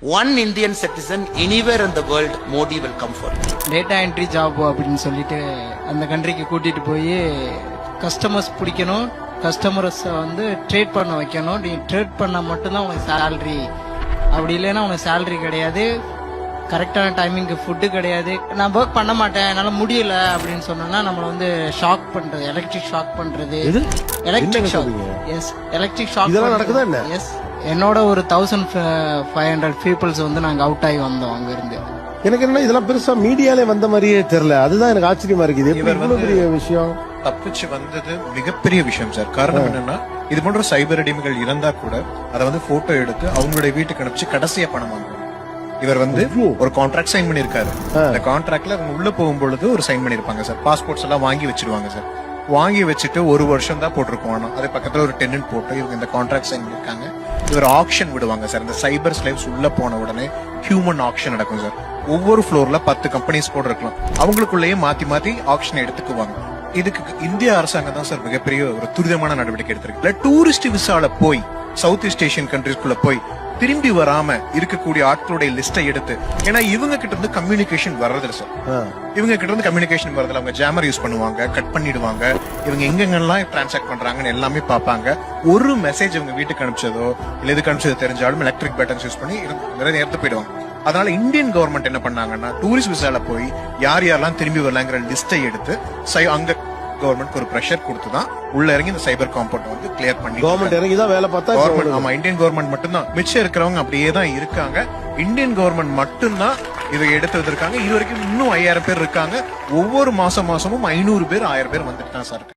One Indian citizen anywhere in the world, Modi will come for. Data entry job அப்படின்னு சொல்லிட்டு அந்த கண்ட்ரிக்கு கூட்டிட்டு போய் கஸ்டமர்ஸ் பிடிக்கணும், கஸ்டமர்ஸை வந்து ட்ரேட் பண்ண வைக்கணும். நீ ட்ரேட் பண்ண மட்டும்தான் உனக்கு சேலரி, அப்படி இல்லைன்னா உனக்கு சேலரி கிடையாது, கரெக்டான டைமிங்க்கு ஃபுட்டு கிடையாது. நான் ஒர்க் பண்ண மாட்டேன், என்னால் முடியல அப்படின்னு சொன்னோன்னா நம்மளை வந்து ஷாக் பண்றது, எலக்ட்ரிக் ஷாக் பண்றது. Electric shock, yes, electric shock இதெல்லாம் நடக்குதா என்ன? எஸ், என்னோட ஒரு 1500 பீப்புள்ஸ் வந்து நாங்க அவுட் ஆகி வந்தோம் அங்க இருந்து. எனக்கு என்ன இதெல்லாம் பெருசா மீடியாலே வந்த மாதிரியே தெரியல. அதுதான் எனக்கு ஆச்சரியமா இருக்குது. இவ்வளவு பெரிய விஷயம் தப்பிச்சு வந்தது மிகப்பெரிய விஷயம் சார். காரணம் என்னன்னா, இது போன்ற சைபர் அடிமைகள் இருந்தா கூட அதை வந்து போட்டோ எடுத்து அவங்களுடைய வீட்டுக்கு அனுப்பிச்சு கடைசியா பணம் வாங்குவாங்க. இவர் வந்து ஒரு கான்ட்ராக்ட் சைன் பண்ணிருக்காரு. அந்த கான்ட்ராக்ட்ல அவங்க உள்ள போகும்பொழுது ஒரு சைன் பண்ணிருப்பாங்க சார். பாஸ்போர்ட்ஸ் எல்லாம் வாங்கி வச்சிருவாங்க சார். வாங்கி வச்சுட்டு ஒரு வருஷம் தான் போட்டிருக்கோம். ஆனா அது பக்கத்துல ஒரு டெனன்ட் போட்டு இவங்க இந்த கான்ட்ராக்ட் சைன் பண்ணிருக்காங்க. இவர் ஆக்ஷன் விடுவாங்க சார். இந்த சைபர் ஸ்லைவ்ஸ் உள்ள போன உடனே ஹியூமன் ஆக்ஷன் நடக்கும் சார். ஒவ்வொரு ஃப்ளோர்ல 10 கம்பெனிஸ் கூட இருக்கலாம். அவங்களுக்குள்ளேயே மாத்தி மாத்தி ஆக்ஷன் எடுத்துக்குவாங்க. இதுக்கு இந்திய அரசாங்கம் தான் சார் மிகப்பெரிய ஒரு துரிதமான நடவடிக்கை எடுத்திருக்கு. டூரிஸ்ட் விசால போய் சவுத் ஈஸ்ட் ஏஷியன் கண்ட்ரிஸ்குள்ள போய் திரும்பி வராம இருக்கக்கூடிய ஆட்களுடைய லிஸ்டை எடுத்து, ஏன்னா இவங்க கிட்ட இருந்து கம்யூனிகேஷன் வர்றதில்ல சார். இவங்க கிட்ட இருந்து கம்யூனிகேஷன் வரதில்ல. அவங்க ஜாமர் யூஸ் பண்ணுவாங்க, கட் பண்ணிடுவாங்க. இவங்க எங்கெங்கெல்லாம் டிரான்சாக்ட் பண்றாங்கன்னு எல்லாமே பார்ப்பாங்க. ஒரு மெசேஜ் இவங்க வீட்டுக்கு அனுப்பிச்சதோ இல்ல எதுக்கு அனுப்பிச்சது தெரிஞ்சாலும் எலக்ட்ரிக் பேட்டர்ஸ் யூஸ் பண்ணி நிறைய நேரத்தை போயிடுவாங்க. அதனால இந்தியன் கவர்மெண்ட் என்ன பண்ணாங்கன்னா, டூரிஸ்ட் விசால போய் யார் யாரெல்லாம் திரும்பி வரலாங்கிற லிஸ்டை எடுத்து அங்க கவர்மெண்ட் ஒரு பிரஷர் கொடுத்துதான் உள்ள இறங்கி இந்த சைபர் காம்பவுண்ட் வந்து கிளியர் பண்ணி கவர்மெண்ட் இறங்கிதான் வேலை பார்த்தா கவர்மெண்ட். ஆமா, இந்தியன் கவர்மெண்ட் மட்டும்தான். மிச்சம் இருக்கிறவங்க அப்படியே தான் இருக்காங்க. இந்தியன் கவர்மெண்ட் மட்டும்தான் இதை எடுத்து வந்திருக்காங்க. இது வரைக்கும் இன்னும் 5000 பேர் இருக்காங்க. ஒவ்வொரு மாசமும் 500 பேர் 1000 பேர் வந்துட்டு தான் சார்.